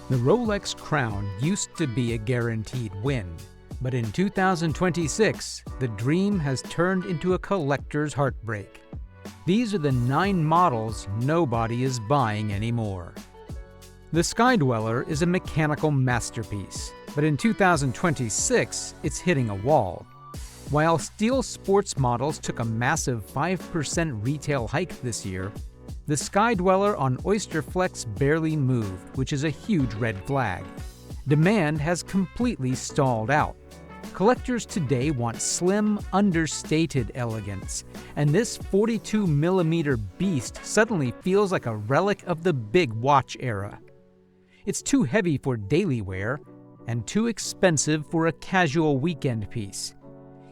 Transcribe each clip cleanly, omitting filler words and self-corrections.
The Rolex crown used to be a guaranteed win, but in 2026, the dream has turned into a collector's heartbreak. These are the 9 models nobody is buying anymore. The Sky Dweller is a mechanical masterpiece, but in 2026, it's hitting a wall. While steel sports models took a massive 5% retail hike this year, the Sky Dweller on Oyster Flex barely moved, which is a huge red flag. Demand has completely stalled out. Collectors today want slim, understated elegance, and this 42mm beast suddenly feels like a relic of the big watch era. It's too heavy for daily wear, and too expensive for a casual weekend piece.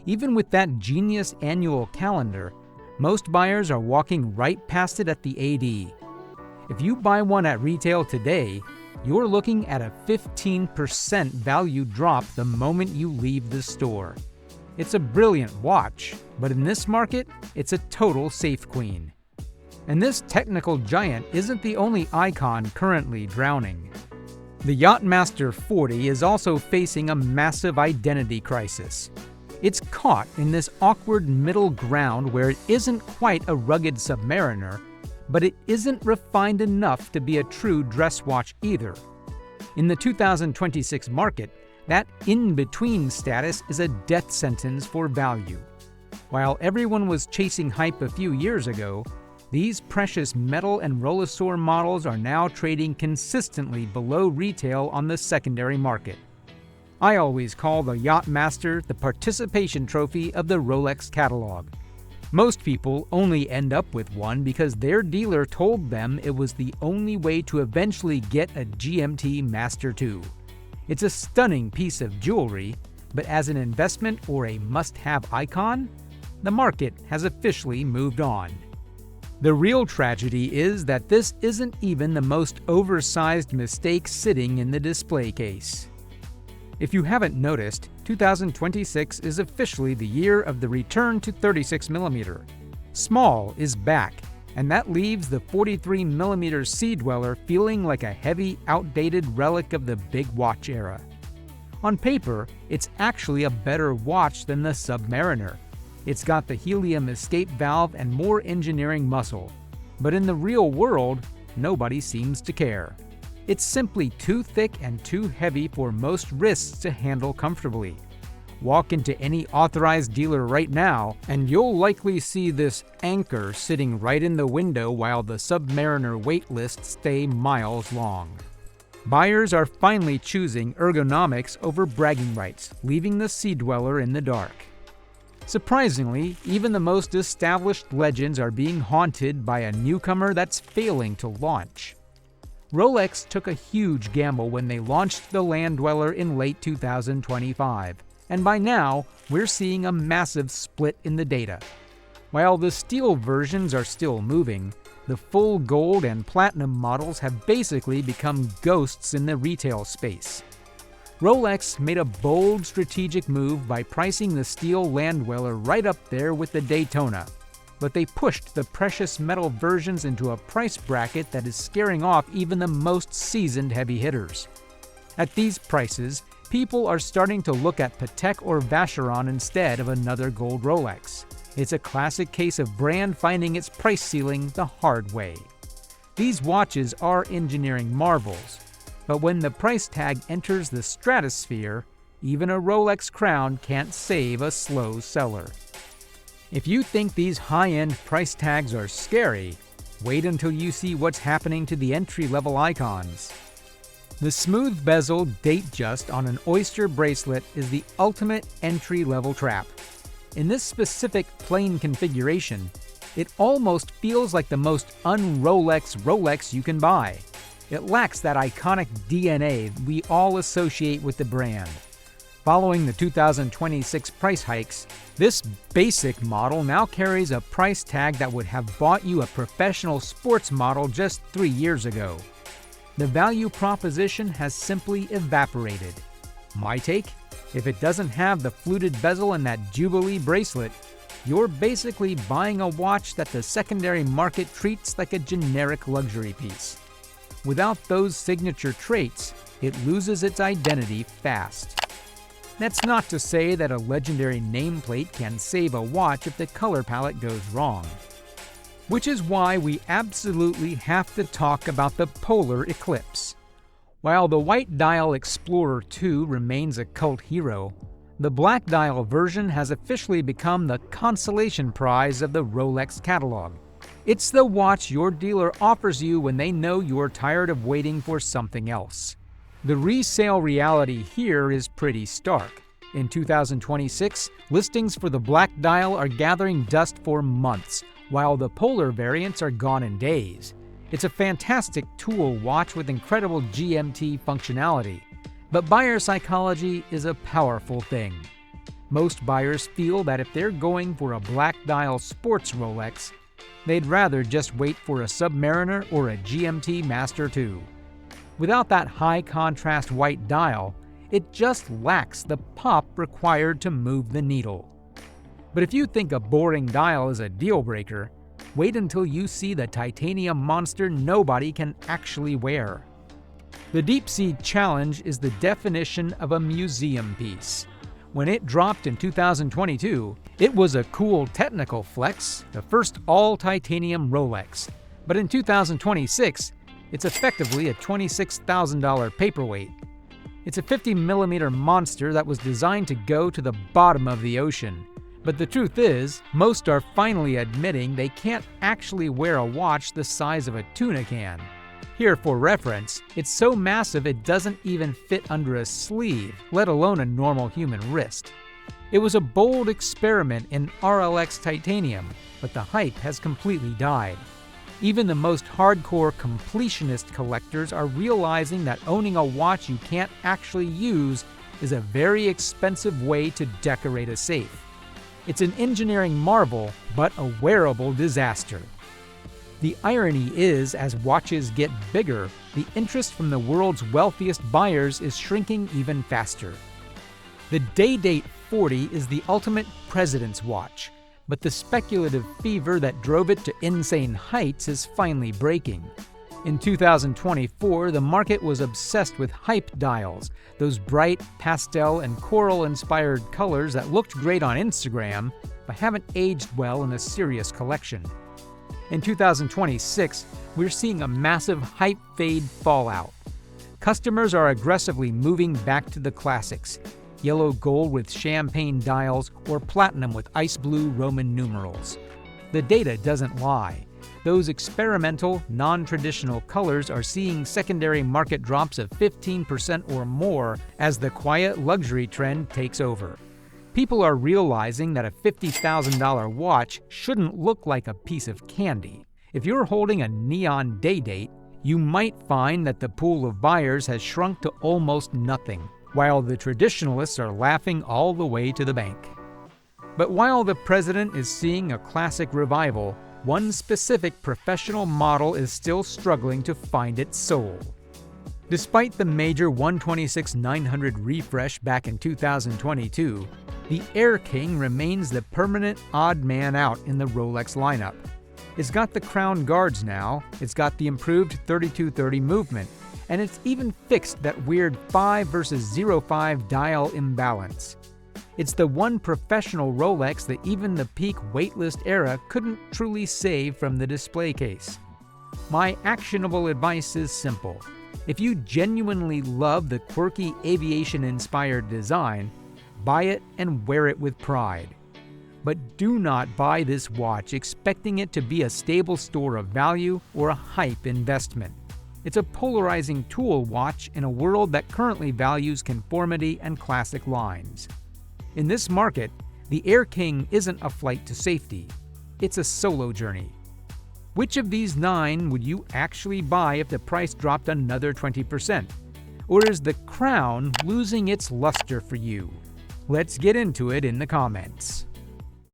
Even with that genius annual calendar, most buyers are walking right past it at the AD. If you buy one at retail today, you're looking at a 15% value drop the moment you leave the store. It's a brilliant watch, but in this market, it's a total safe queen. And this technical giant isn't the only icon currently drowning. The Yacht-Master 40 is also facing a massive identity crisis. It's caught in this awkward middle ground where it isn't quite a rugged submariner, but it isn't refined enough to be a true dress watch either. In the 2026 market, that in-between status is a death sentence for value. While everyone was chasing hype a few years ago, these precious metal and Rolex models are now trading consistently below retail on the secondary market. I always call the Yacht-Master the participation trophy of the Rolex catalog. Most people only end up with one because their dealer told them it was the only way to eventually get a GMT Master 2. It's a stunning piece of jewelry, but as an investment or a must-have icon, the market has officially moved on. The real tragedy is that this isn't even the most oversized mistake sitting in the display case. If you haven't noticed, 2026 is officially the year of the return to 36mm. Small is back, and that leaves the 43mm Sea Dweller feeling like a heavy, outdated relic of the big watch era. On paper, it's actually a better watch than the Submariner. It's got the helium escape valve and more engineering muscle. But in the real world, nobody seems to care. It's simply too thick and too heavy for most wrists to handle comfortably. Walk into any authorized dealer right now, and you'll likely see this anchor sitting right in the window while the Submariner wait lists stay miles long. Buyers are finally choosing ergonomics over bragging rights, leaving the Sea Dweller in the dark. Surprisingly, even the most established legends are being haunted by a newcomer that's failing to launch. Rolex took a huge gamble when they launched the Land Dweller in late 2025, and by now, we're seeing a massive split in the data. While the steel versions are still moving, the full gold and platinum models have basically become ghosts in the retail space. Rolex made a bold strategic move by pricing the steel Land Dweller right up there with the Daytona, but they pushed the precious metal versions into a price bracket that is scaring off even the most seasoned heavy hitters. At these prices, people are starting to look at Patek or Vacheron instead of another gold Rolex. It's a classic case of brand finding its price ceiling the hard way. These watches are engineering marvels, but when the price tag enters the stratosphere, even a Rolex crown can't save a slow seller. If you think these high-end price tags are scary, wait until you see what's happening to the entry-level icons. The smooth bezel Datejust on an Oyster bracelet is the ultimate entry-level trap. In this specific plain configuration, it almost feels like the most un-Rolex Rolex you can buy. It lacks that iconic DNA we all associate with the brand. Following the 2026 price hikes, this basic model now carries a price tag that would have bought you a professional sports model just 3 years ago. The value proposition has simply evaporated. My take? If it doesn't have the fluted bezel and that Jubilee bracelet, you're basically buying a watch that the secondary market treats like a generic luxury piece. Without those signature traits, it loses its identity fast. That's not to say that a legendary nameplate can save a watch if the color palette goes wrong. Which is why we absolutely have to talk about the polar eclipse. While the white dial Explorer 2 remains a cult hero, the black dial version has officially become the consolation prize of the Rolex catalog. It's the watch your dealer offers you when they know you're tired of waiting for something else. The resale reality here is pretty stark. In 2026, listings for the black dial are gathering dust for months, while the polar variants are gone in days. It's a fantastic tool watch with incredible GMT functionality, but buyer psychology is a powerful thing. Most buyers feel that if they're going for a black dial sports Rolex, they'd rather just wait for a Submariner or a GMT Master 2. Without that high contrast white dial, it just lacks the pop required to move the needle. But if you think a boring dial is a deal breaker, wait until you see the titanium monster nobody can actually wear. The Deepsea Challenge is the definition of a museum piece. When it dropped in 2022, it was a cool technical flex, the first all-titanium Rolex. But in 2026, it's effectively a $26,000 paperweight. It's a 50mm monster that was designed to go to the bottom of the ocean. But the truth is, most are finally admitting they can't actually wear a watch the size of a tuna can. Here for reference, it's so massive it doesn't even fit under a sleeve, let alone a normal human wrist. It was a bold experiment in RLX titanium, but the hype has completely died. Even the most hardcore completionist collectors are realizing that owning a watch you can't actually use is a very expensive way to decorate a safe. It's an engineering marvel, but a wearable disaster. The irony is, as watches get bigger, the interest from the world's wealthiest buyers is shrinking even faster. The Day-Date 40 is the ultimate president's watch, but the speculative fever that drove it to insane heights is finally breaking. In 2024, the market was obsessed with hype dials, those bright, pastel, and coral-inspired colors that looked great on Instagram, but haven't aged well in a serious collection. In 2026, we're seeing a massive hype fade fallout. Customers are aggressively moving back to the classics, yellow gold with champagne dials or platinum with ice blue Roman numerals. The data doesn't lie. Those experimental, non-traditional colors are seeing secondary market drops of 15% or more as the quiet luxury trend takes over. People are realizing that a $50,000 watch shouldn't look like a piece of candy. If you're holding a neon Day-Date, you might find that the pool of buyers has shrunk to almost nothing, while the traditionalists are laughing all the way to the bank. But while the president is seeing a classic revival, one specific professional model is still struggling to find its soul. Despite the major 126-900 refresh back in 2022, the Air King remains the permanent odd man out in the Rolex lineup. It's got the crown guards now, it's got the improved 3230 movement, and it's even fixed that weird 5 versus 0.5 dial imbalance. It's the one professional Rolex that even the peak waitlist era couldn't truly save from the display case. My actionable advice is simple. If you genuinely love the quirky aviation-inspired design, buy it and wear it with pride. But do not buy this watch expecting it to be a stable store of value or a hype investment. It's a polarizing tool watch in a world that currently values conformity and classic lines. In this market, the Air King isn't a flight to safety. It's a solo journey. Which of these 9 would you actually buy if the price dropped another 20%? Or is the crown losing its luster for you? Let's get into it in the comments.